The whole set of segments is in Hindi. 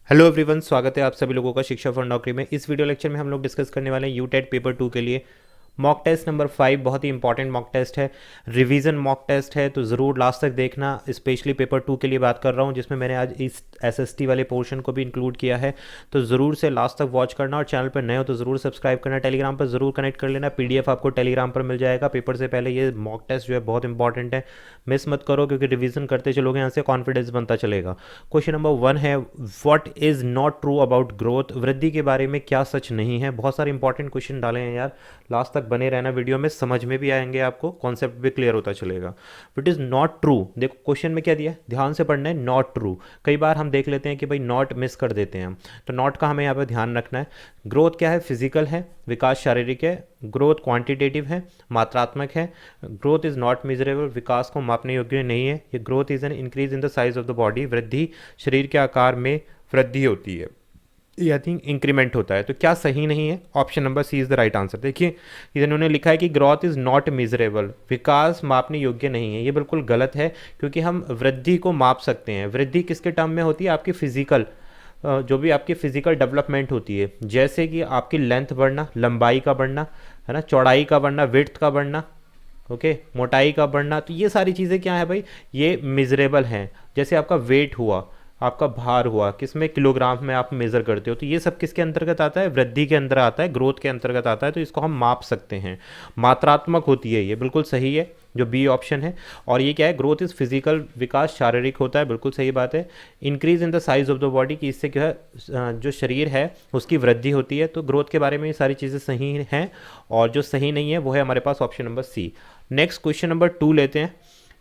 हेलो एवरीवन, स्वागत है आप सभी लोगों का शिक्षा फॉर नौकरी में। इस वीडियो लेक्चर में हम लोग डिस्कस करने वाले हैं यूटेट पेपर 2 के लिए मॉक टेस्ट नंबर 5। बहुत ही इंपॉर्टेंट मॉक टेस्ट है, रिवीजन मॉक टेस्ट है, तो ज़रूर लास्ट तक देखना। स्पेशली पेपर 2 के लिए बात कर रहा हूँ, जिसमें मैंने आज इस एसएसटी वाले पोर्शन को भी इंक्लूड किया है, तो ज़रूर से लास्ट तक वॉच करना। और चैनल पर नए हो तो ज़रूर सब्सक्राइब करना। टेलीग्राम पर ज़रूर कनेक्ट कर लेना, पीडीएफ आपको टेलीग्राम पर मिल जाएगा। पेपर से पहले ये मॉक टेस्ट जो है बहुत इंपॉर्टेंट है, मिस मत करो, क्योंकि रिवीजन करते चलोगे यहाँ से कॉन्फिडेंस बनता चलेगा। क्वेश्चन नंबर 1 है, what is not true about growth. वृद्धि के बारे में क्या सच नहीं है। बहुत सारे इंपॉर्टेंट क्वेश्चन डाले हैं यार, लास्ट तक बने रहना वीडियो में, समझ में भी आएंगे, आपको कॉन्सेप्ट भी क्लियर होता चलेगा। It is not true. देखो क्वेश्चन में क्या दिया है, ध्यान से पढ़ना है। नॉट ट्रू, कई बार हम देख लेते हैं कि भाई नॉट मिस कर देते हैं हम, तो नॉट का हमें यहाँ पर ध्यान रखना है। ग्रोथ क्या है, फिजिकल है, विकास शारीरिक है। ग्रोथ क्वांटिटेटिव है, मात्रात्मक है। ग्रोथ इज नॉट मेजरेबल, विकास को मापने योग्य नहीं है। ये growth is an increase in the size of the body, वृद्धि शरीर के आकार में वृद्धि होती है, आई थिंक इंक्रीमेंट होता है। तो क्या सही नहीं है, option number C is the right answer. देखिए इन्होंने लिखा है कि ग्रोथ इज नॉट मेजरेबल, विकास मापने योग्य नहीं है। ये बिल्कुल गलत है, क्योंकि हम वृद्धि को माप सकते हैं। वृद्धि किसके टर्म में होती है, आपकी फिजिकल, जो भी आपकी फिजिकल डेवलपमेंट होती है, जैसे कि आपकी लेंथ बढ़ना, लंबाई का बढ़ना, है ना, चौड़ाई का बढ़ना, विड्थ का बढ़ना, ओके, मोटाई का बढ़ना। तो ये सारी चीज़ें क्या है भाई, ये मेजरेबल हैं। जैसे आपका वेट हुआ, आपका भार हुआ, किसमें, किलोग्राम में आप मेज़र करते हो, तो ये सब किसके अंतर्गत आता है, वृद्धि के अंदर आता है, ग्रोथ के अंतर्गत आता है। तो इसको हम माप सकते हैं। मात्रात्मक होती है, ये बिल्कुल सही है, जो बी ऑप्शन है। और ये क्या है, ग्रोथ इज फिजिकल, विकास शारीरिक होता है, बिल्कुल सही बात है। Increase in the size of the body, कि इससे क्या है, जो शरीर है उसकी वृद्धि होती है। तो ग्रोथ के बारे में ये सारी चीज़ें सही हैं, और जो सही नहीं है वो है हमारे पास option number C. Next question number 2 लेते हैं।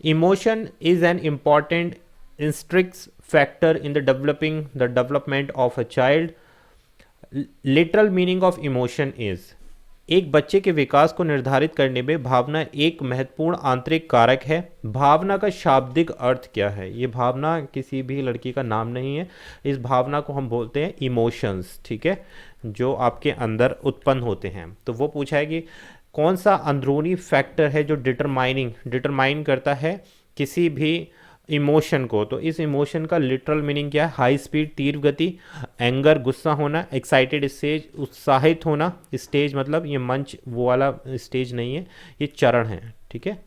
Emotion is an important intrinsic factor in the development of a child. Literal meaning of emotion is, एक बच्चे के विकास को निर्धारित करने में भावना एक महत्वपूर्ण आंतरिक कारक है। भावना का शाब्दिक अर्थ क्या है। ये भावना किसी भी लड़की का नाम नहीं है, इस भावना को हम बोलते हैं इमोशंस, ठीक है, जो आपके अंदर उत्पन्न होते हैं। तो वो पूछा है कि कौन सा अंदरूनी फैक्टर है जो डिटरमाइन करता है किसी भी इमोशन को। तो इस इमोशन का लिटरल मीनिंग क्या है, हाई स्पीड, तीव्र गति, एंगर, गुस्सा होना, एक्साइटेड स्टेज, उत्साहित होना। स्टेज मतलब ये मंच वो वाला स्टेज नहीं है, ये चरण है, ठीक है,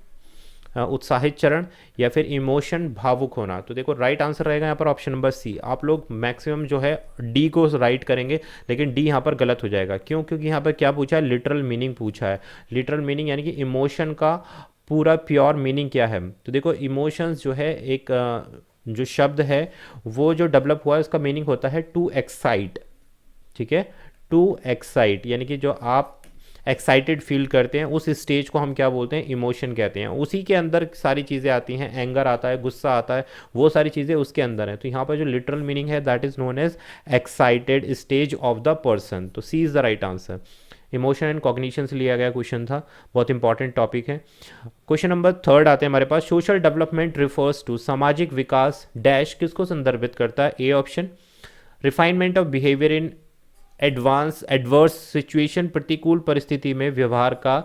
उत्साहित चरण, या फिर इमोशन, भावुक होना। तो देखो राइट आंसर रहेगा यहाँ पर ऑप्शन नंबर सी। आप लोग मैक्सिमम जो है डी को राइट करेंगे, लेकिन डी यहाँ पर गलत हो जाएगा। क्यों, क्योंकि यहाँ पर क्या पूछा है, लिटरल मीनिंग पूछा है। लिटरल मीनिंग यानी कि इमोशन का पूरा प्योर मीनिंग क्या है। तो देखो इमोशंस जो है, एक जो शब्द है वो जो डेवलप हुआ है उसका मीनिंग होता है टू एक्साइट, ठीक है, टू एक्साइट, यानी कि जो आप एक्साइटेड फील करते हैं उस स्टेज को हम क्या बोलते हैं, इमोशन कहते हैं। उसी के अंदर सारी चीज़ें आती हैं, एंगर आता है, गुस्सा आता है, वो सारी चीज़ें उसके अंदर हैं। तो यहाँ पर जो लिटरल मीनिंग है that is known as excited stage of the person. तो C is the right answer. Emotion and cognition से लिया गया क्वेश्चन था, बहुत इंपॉर्टेंट टॉपिक है। क्वेश्चन नंबर 3 आते हैं हमारे पास। सोशल डेवलपमेंट रिफर्स टू, सामाजिक विकास डैश किसको संदर्भित करता है। A option, refinement of behaviour in adverse situation, प्रतिकूल परिस्थिति में व्यवहार का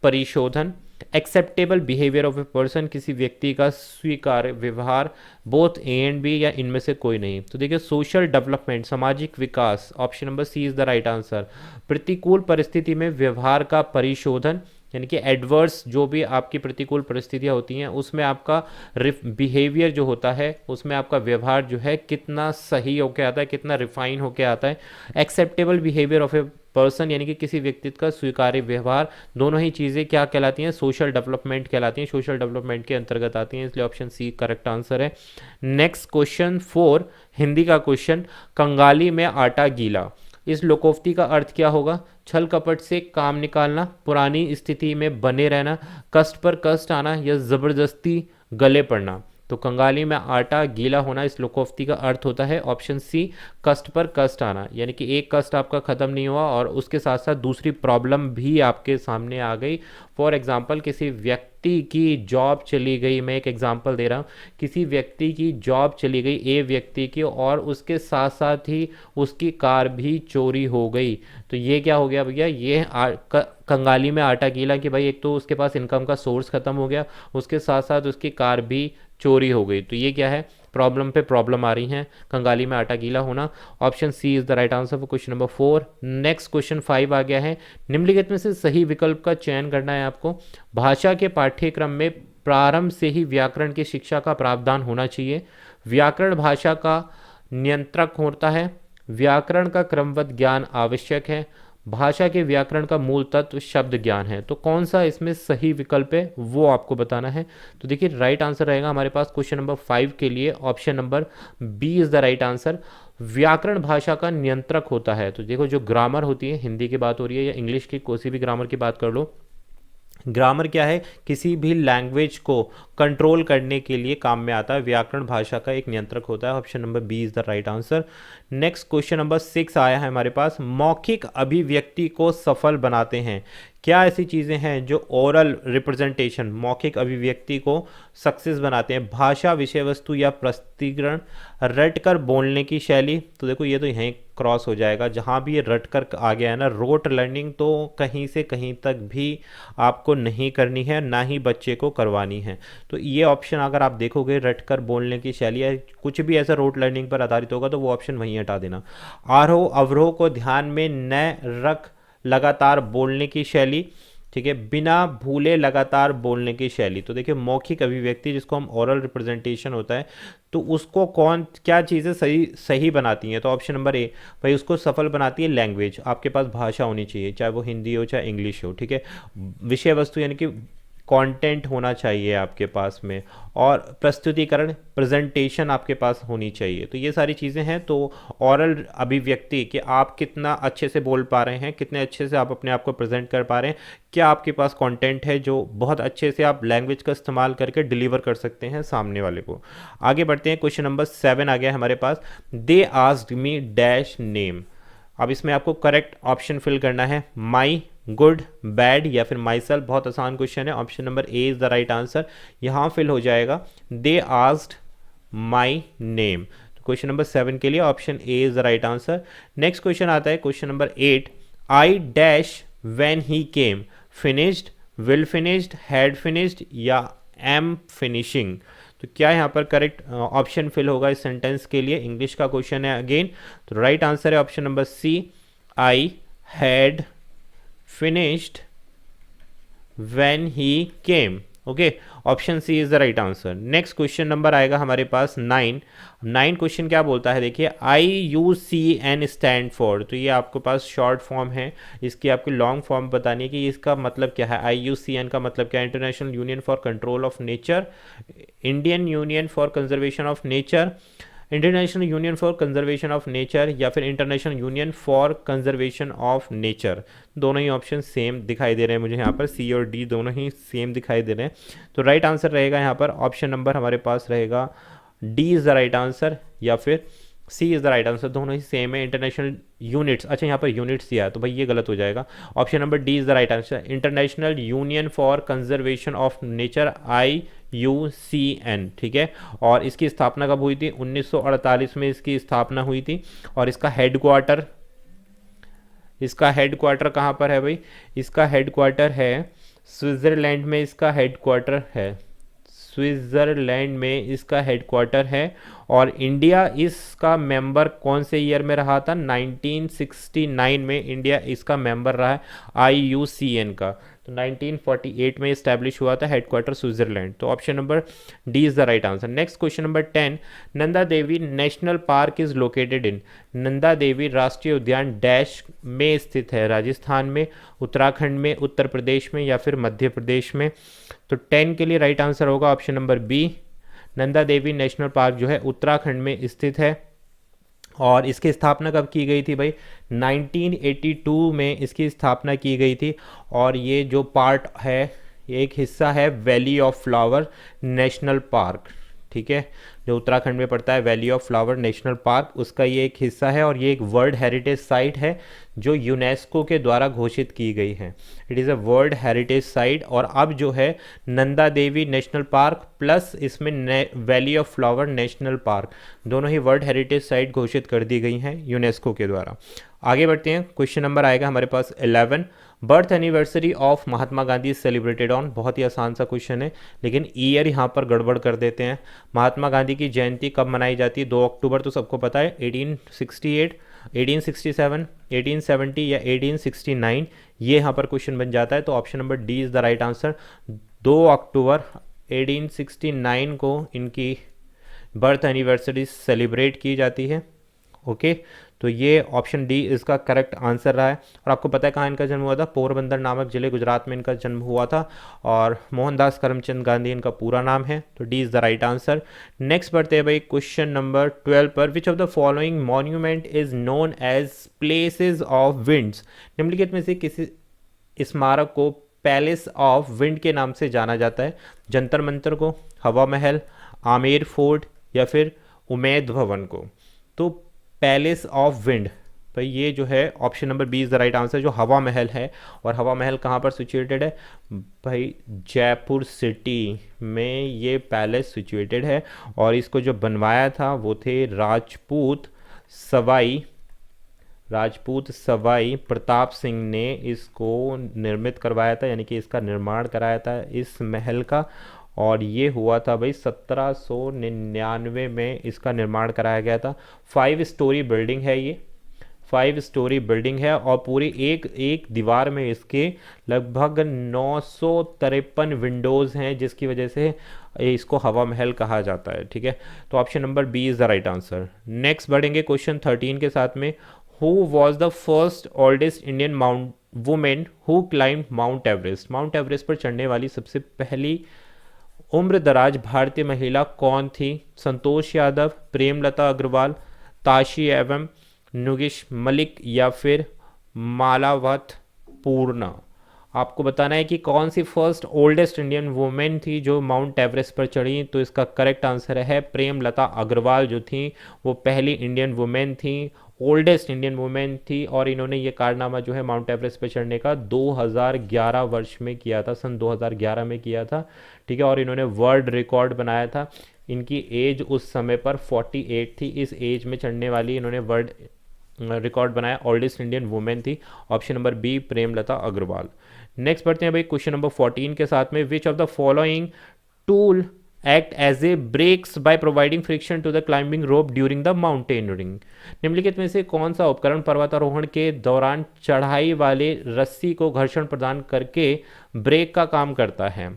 परिशोधन। Acceptable behaviour of a person, किसी व्यक्ति का स्वीकार्य व्यवहार। बोथ ए एंड बी, या इनमें से कोई नहीं। तो देखिए सोशल डेवलपमेंट, सामाजिक विकास, option number C is the right answer. प्रतिकूल परिस्थिति में व्यवहार का परिशोधन, यानी कि एडवर्स जो भी आपकी प्रतिकूल परिस्थितियाँ होती हैं उसमें आपका बिहेवियर जो होता है, उसमें आपका व्यवहार जो है कितना सही होके आता है, कितना रिफाइन होके आता है। Acceptable behaviour of a person, यानी कि किसी व्यक्तित्व का स्वीकार्य व्यवहार। दोनों ही चीज़ें क्या कहलाती हैं, सोशल डेवलपमेंट कहलाती हैं, सोशल डेवलपमेंट के अंतर्गत आती हैं, इसलिए ऑप्शन सी करेक्ट आंसर है। नेक्स्ट क्वेश्चन 4, हिंदी का क्वेश्चन। कंगाली में आटा गीला, इस लोकोक्ति का अर्थ क्या होगा। छल कपट से काम निकालना, पुरानी स्थिति में बने रहना, कष्ट पर कष्ट आना, या ज़बरदस्ती गले पड़ना। तो कंगाली में आटा गीला होना, इस लोकोक्ति का अर्थ होता है ऑप्शन सी, कष्ट पर कष्ट आना। यानी कि एक कष्ट आपका ख़त्म नहीं हुआ और उसके साथ साथ दूसरी प्रॉब्लम भी आपके सामने आ गई। फॉर एग्जांपल किसी व्यक्ति की जॉब चली गई, मैं एक एग्जांपल दे रहा हूँ, किसी व्यक्ति की जॉब चली गई, ए व्यक्ति की, और उसके साथ साथ ही उसकी कार भी चोरी हो गई। तो ये क्या हो गया भैया, ये कंगाली में आटा गीला, कि भाई एक तो उसके पास इनकम का सोर्स खत्म हो गया, उसके साथ साथ उसकी कार भी चोरी हो गई। तो ये क्या है, प्रॉब्लम पे प्रॉब्लम आ रही है, कंगाली में आटा गीला होना। Option C is the right answer for question number 4। Next question 5 आ गया है। निम्नलिखित में से सही विकल्प का चयन करना है आपको। भाषा के पाठ्यक्रम में प्रारंभ से ही व्याकरण की शिक्षा का प्रावधान होना चाहिए। व्याकरण भाषा का नियंत्रक होता है। व्याकरण का क्रमबद्ध ज्ञान आवश्यक है। भाषा के व्याकरण का मूल तत्व शब्द ज्ञान है। तो कौन सा इसमें सही विकल्प है वो आपको बताना है। तो देखिए राइट आंसर रहेगा हमारे पास क्वेश्चन नंबर 5 के लिए option number B is the right answer. व्याकरण भाषा का नियंत्रक होता है। तो देखो जो ग्रामर होती है, हिंदी की बात हो रही है या इंग्लिश की कोई भी ग्रामर की बात कर लो, ग्रामर क्या है, किसी भी लैंग्वेज को कंट्रोल करने के लिए काम में आता है। व्याकरण भाषा का एक नियंत्रक होता है। Option number B is the right answer. Next question number 6 आया है हमारे पास। मौखिक अभिव्यक्ति को सफल बनाते हैं। क्या ऐसी चीज़ें हैं जो ओरल रिप्रेजेंटेशन, मौखिक अभिव्यक्ति को सक्सेस बनाते हैं? भाषा, विषय वस्तु या प्रस्तुतिकरण, रटकर बोलने की शैली। तो देखो ये तो यहीं क्रॉस हो जाएगा, जहाँ भी ये रटकर आ गया है ना, रोट लर्निंग तो कहीं से कहीं तक भी आपको नहीं करनी है, ना ही बच्चे को करवानी है। तो ये ऑप्शन अगर आप देखोगे, रटकर बोलने की शैली या कुछ भी ऐसा रोट लर्निंग पर आधारित होगा, तो वो ऑप्शन वहीं हटा देना। आरोह अवरोह को ध्यान में न रख लगातार बोलने की शैली, ठीक है, बिना भूले लगातार बोलने की शैली। तो देखिए मौखिक अभिव्यक्ति जिसको हम ओरल रिप्रेजेंटेशन होता है, तो उसको कौन क्या चीज़ें सही बनाती हैं? तो ऑप्शन नंबर ए भाई, उसको सफल बनाती है लैंग्वेज। आपके पास भाषा होनी चाहिए, चाहे वो हिंदी हो चाहे इंग्लिश हो, ठीक है। विषय वस्तु यानी कि कंटेंट होना चाहिए आपके पास में, और प्रस्तुतिकरण, प्रेजेंटेशन आपके पास होनी चाहिए। तो ये सारी चीज़ें हैं। तो ओरल अभिव्यक्ति कि आप कितना अच्छे से बोल पा रहे हैं, कितने अच्छे से आप अपने आप को प्रेजेंट कर पा रहे हैं, क्या आपके पास कंटेंट है जो बहुत अच्छे से आप लैंग्वेज का इस्तेमाल करके डिलीवर कर सकते हैं सामने वाले को। आगे बढ़ते हैं, क्वेश्चन नंबर 7 आ गया है हमारे पास। They asked me dash name. अब इसमें आपको करेक्ट ऑप्शन फिल करना है, माई, गुड, बैड या फिर माई सेल्फ। बहुत आसान क्वेश्चन है। Option number A is the right answer. यहाँ फिल हो जाएगा दे आस्क्ड माई नेम। तो क्वेश्चन नंबर 7 के लिए option A is the right answer. Next question आता है question number 8। I dash when he came. Finished, will finished, had finished या एम फिनिशिंग। तो क्या यहाँ पर करेक्ट ऑप्शन फिल होगा इस सेंटेंस के लिए? इंग्लिश का क्वेश्चन है अगेन। तो राइट आंसर है option number C, I had finished when he came। Okay, option C is the right answer. Next question number आएगा हमारे पास 9। 9 क्वेश्चन क्या बोलता है, देखिए IUCN स्टैंड फॉर। तो ये आपके पास शॉर्ट फॉर्म है, इसकी आपकी लॉन्ग फॉर्म बतानी है कि इसका मतलब क्या है। IUCN का मतलब क्या है? International union for control of nature, Indian union for conservation of nature, international union for conservation of nature या फिर international union for conservation of nature. दोनों ही ऑप्शन सेम दिखाई दे रहे हैं मुझे यहाँ पर, सी और डी दोनों ही सेम दिखाई दे रहे हैं। तो राइट आंसर रहेगा यहाँ पर ऑप्शन नंबर हमारे पास रहेगा D is the right answer या फिर सी इज़ द राइट आंसर। दोनों ही सेम है। इंटरनेशनल यूनिट्स, अच्छा यहाँ पर यूनिट्स दिया है तो भाई ये गलत हो जाएगा। Option number D is the right answer. International union for conservation of nature, IUCN, ठीक है। और इसकी स्थापना कब हुई थी? 1948 में इसकी स्थापना हुई थी। और इसका हेडक्वार्टर कहाँ पर है भाई? इसका हेडक्वार्टर है स्विट्ज़रलैंड में। इसका हेडक्वार्टर है स्विट्ज़रलैंड में, इसका हेडक्वार्टर है। और इंडिया इसका मेंबर कौन से ईयर में रहा था? 1969 में इंडिया इसका मेंबर रहा है IUCN का। तो 1948 में इस्टेब्लिश हुआ था, हेडक्वार्टर स्विट्जरलैंड। तो option number D is the right answer. Next question number 10। Nanda Devi national park is located in. Nanda Devi राष्ट्रीय उद्यान डैश में स्थित है? राजस्थान में, उत्तराखंड में, उत्तर प्रदेश में या फिर मध्य प्रदेश में। तो 10 के लिए राइट आंसर होगा option number B. Nanda Devi national park जो है उत्तराखंड में स्थित है। और इसकी स्थापना कब की गई थी भाई? 1982 में इसकी स्थापना की गई थी। और ये जो पार्ट है, ये एक हिस्सा है valley of flower national park, ठीक है, जो उत्तराखंड में पड़ता है valley of flower national park, उसका ये एक हिस्सा है। और ये एक वर्ल्ड हेरिटेज साइट है जो यूनेस्को के द्वारा घोषित की गई है। It is a world heritage site. और अब जो है Nanda Devi national park plus इसमें valley of flower national park, दोनों ही वर्ल्ड हेरिटेज साइट घोषित कर दी गई हैं यूनेस्को के द्वारा। आगे बढ़ते हैं, क्वेश्चन नंबर आएगा हमारे पास 11। Birth anniversary of Mahatma Gandhi celebrated on. बहुत ही आसान सा क्वेश्चन है, लेकिन ईयर यहाँ पर गड़बड़ कर देते हैं। महात्मा गांधी की जयंती कब मनाई जाती है? 2 अक्टूबर तो सबको पता है। 1868, 1867, 1870 या 1869, ये यहाँ पर क्वेश्चन बन जाता है। तो option number D is the right answer. 2 अक्टूबर 1869 को इनकी बर्थ एनिवर्सरी सेलिब्रेट की जाती है। ओके, तो ये ऑप्शन डी इसका करेक्ट आंसर रहा है। और आपको पता है कहाँ इनका जन्म हुआ था? पोरबंदर नामक जिले गुजरात में इनका जन्म हुआ था। और मोहनदास करमचंद गांधी इनका पूरा नाम है। तो D is the right answer. Next बढ़ते हैं भाई क्वेश्चन नंबर 12 पर। Which of the following monument is known as places of winds. निम्नलिखित में से किसी स्मारक को पैलेस ऑफ विंड के नाम से जाना जाता है? जंतर मंतर को, हवा महल, आमेर फोर्ट या फिर उमेद भवन को? तो पैलेस ऑफ विंड, भाई ये जो है option number B is the right answer, जो हवा महल है। और हवा महल कहाँ पर सिचुएटेड है? भाई जयपुर सिटी में ये पैलेस सिचुएटेड है। और इसको जो बनवाया था वो थे राजपूत सवाई प्रताप सिंह ने इसको निर्मित करवाया था, यानी कि इसका निर्माण कराया था इस महल का। और ये हुआ था भाई 1799 में इसका निर्माण कराया गया था। 5 स्टोरी बिल्डिंग है ये, 5 स्टोरी बिल्डिंग है। और पूरी एक दीवार में इसके लगभग 953 विंडोज़ हैं, जिसकी वजह से इसको हवा महल कहा जाता है। ठीक है, तो option number B is the right answer. Next बढ़ेंगे क्वेश्चन 13 के साथ में। Who was the first oldest Indian women who climbed Mount Everest. Mount Everest पर चढ़ने वाली सबसे पहली उम्र दराज भारतीय महिला कौन थी? संतोष यादव, प्रेमलता अग्रवाल, ताशी एवं नुगिश मलिक या फिर मालावत पूर्णा? आपको बताना है कि कौन सी फर्स्ट ओल्डेस्ट इंडियन वुमेन थी जो माउंट एवरेस्ट पर चढ़ी। तो इसका करेक्ट आंसर है प्रेमलता अग्रवाल जो थी वो पहली इंडियन वुमेन थी, ओल्डेस्ट इंडियन वुमेन थी। और इन्होंने ये कारनामा जो है माउंट एवरेस्ट पर चढ़ने का 2011 वर्ष में किया था, सन 2011 में किया था। ठीक है, और इन्होंने वर्ल्ड रिकॉर्ड बनाया था। इनकी एज उस समय पर 48 थी। इस एज में चढ़ने वाली इन्होंने वर्ल्ड रिकॉर्ड बनाया, ओल्डेस्ट इंडियन वुमेन थी। Option number B Premlata Agarwal. Next बढ़ते हैं भाई क्वेश्चन नंबर 14 के साथ में। Which of the following tool act as a brakes by providing friction to the climbing rope during the mountaineering. निम्नलिखित में से कौन सा उपकरण पर्वतारोहण के दौरान चढ़ाई वाले रस्सी को घर्षण प्रदान करके ब्रेक का काम करता है?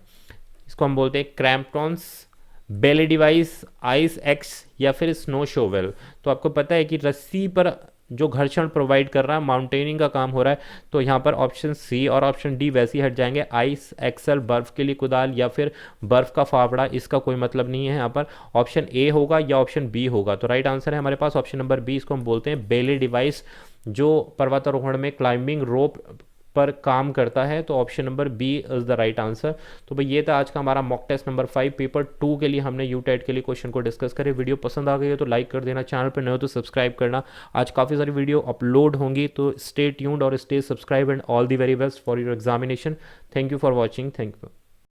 इसको हम बोलते हैं क्रैम्पटॉन्स, बेली डिवाइस, आइस एक्स या फिर स्नो शोवेल। तो आपको पता है कि रस्सी पर जो घर्षण प्रोवाइड कर रहा है, माउंटेनिंग का काम हो रहा है, तो यहाँ पर ऑप्शन सी और ऑप्शन डी वैसे ही हट जाएंगे। आइस एक्सल बर्फ के लिए कुदाल या फिर बर्फ का फावड़ा, इसका कोई मतलब नहीं है। यहाँ पर ऑप्शन ए होगा या ऑप्शन बी होगा। तो राइट आंसर है हमारे पास ऑप्शन नंबर बी, इसको हम बोलते हैं बेली डिवाइस, जो पर्वतारोहण में क्लाइंबिंग रोप पर काम करता है। तो option number B is the right answer. तो भाई ये था आज का हमारा मॉक टेस्ट नंबर 5 पेपर 2 के लिए हमने यूटेट के लिए क्वेश्चन को डिस्कस करें। वीडियो पसंद आ गई है तो लाइक कर देना, चैनल पर नए हो तो सब्सक्राइब करना। आज काफ़ी सारी वीडियो अपलोड होंगी, तो स्टे ट्यून्ड और stay subscribe and all the very best for your examination. Thank you for watching. Thank you.